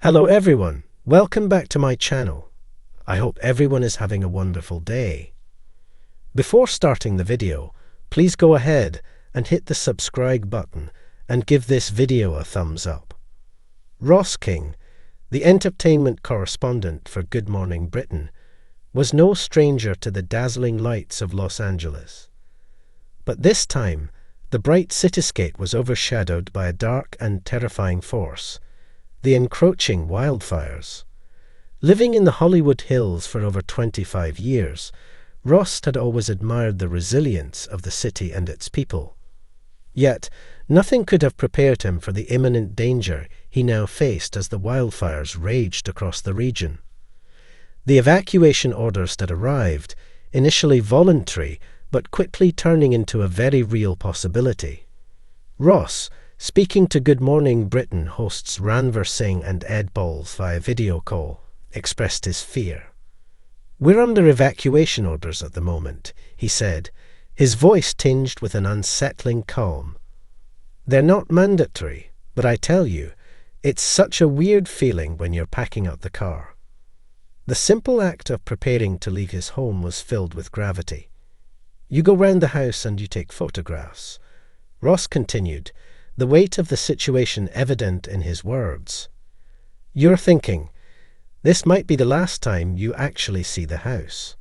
Hello everyone, welcome back to my channel. I hope everyone is having a wonderful day. Before starting the video, please go ahead and hit the subscribe button and give this video a thumbs up. Ross King, the entertainment correspondent for Good Morning Britain, was no stranger to the dazzling lights of Los Angeles. But this time, the bright cityscape was overshadowed by a dark and terrifying force: the encroaching wildfires. Living in the Hollywood Hills for over 25 years, Ross had always admired the resilience of the city and its people. Yet, nothing could have prepared him for the imminent danger he now faced as the wildfires raged across the region. The evacuation orders that arrived, initially voluntary, but quickly turning into a very real possibility. Ross, speaking to Good Morning Britain hosts Ranvir Singh and Ed Balls via video call, expressed his fear. "We're under evacuation orders at the moment," he said, his voice tinged with an unsettling calm. "They're not mandatory, but I tell you, it's such a weird feeling when you're packing up the car." The simple act of preparing to leave his home was filled with gravity. "You go round the house and you take photographs," Ross continued, the weight of the situation evident in his words. "You're thinking, this might be the last time you actually see the house."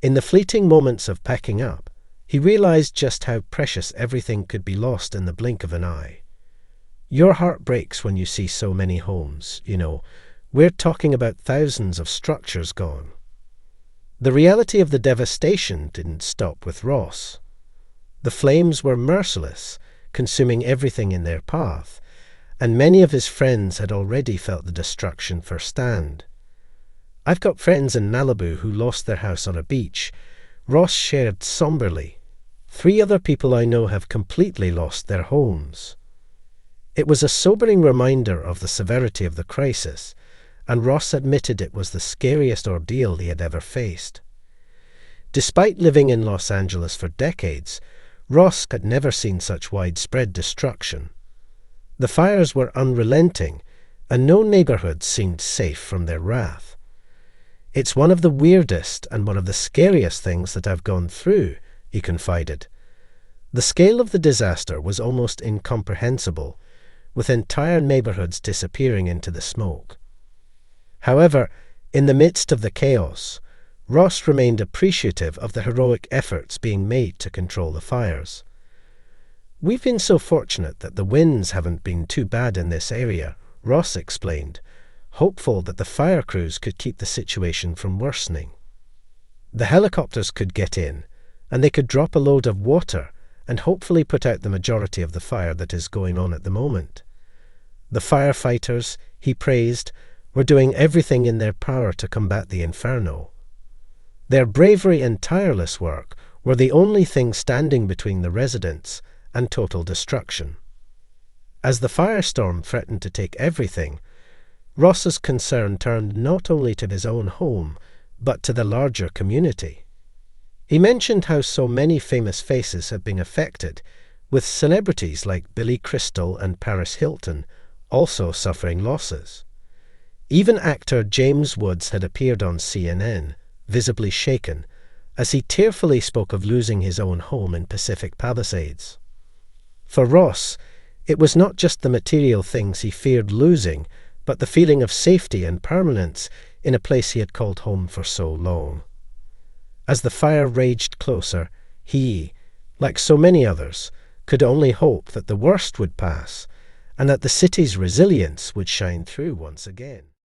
In the fleeting moments of packing up, he realized just how precious everything could be lost in the blink of an eye. Your heart breaks when you see so many homes, We're talking about thousands of structures gone. The reality of the devastation didn't stop with Ross. The flames were merciless, consuming everything in their path, and many of his friends had already felt the destruction firsthand. "I've got friends in Malibu who lost their house on a beach," Ross shared somberly. "3 other people I know have completely lost their homes." It was a sobering reminder of the severity of the crisis, and Ross admitted it was the scariest ordeal he had ever faced. Despite living in Los Angeles for decades, Ross had never seen such widespread destruction. The fires were unrelenting, and no neighborhood seemed safe from their wrath. "It's one of the weirdest and one of the scariest things that I've gone through," he confided. The scale of the disaster was almost incomprehensible, with entire neighborhoods disappearing into the smoke. However, in the midst of the chaos, Ross remained appreciative of the heroic efforts being made to control the fires. "We've been so fortunate that the winds haven't been too bad in this area," Ross explained, hopeful that the fire crews could keep the situation from worsening. "The helicopters could get in, and they could drop a load of water and hopefully put out the majority of the fire that is going on at the moment. The firefighters," he praised, "were doing everything in their power to combat the inferno. Their bravery and tireless work were the only thing standing between the residents and total destruction." As the firestorm threatened to take everything, Ross's concern turned not only to his own home, but to the larger community. He mentioned how so many famous faces had been affected, with celebrities like Billy Crystal and Paris Hilton also suffering losses. Even actor James Woods had appeared on CNN, visibly shaken, as he tearfully spoke of losing his own home in Pacific Palisades. For Ross, it was not just the material things he feared losing, but the feeling of safety and permanence in a place he had called home for so long. As the fire raged closer, he, like so many others, could only hope that the worst would pass and that the city's resilience would shine through once again.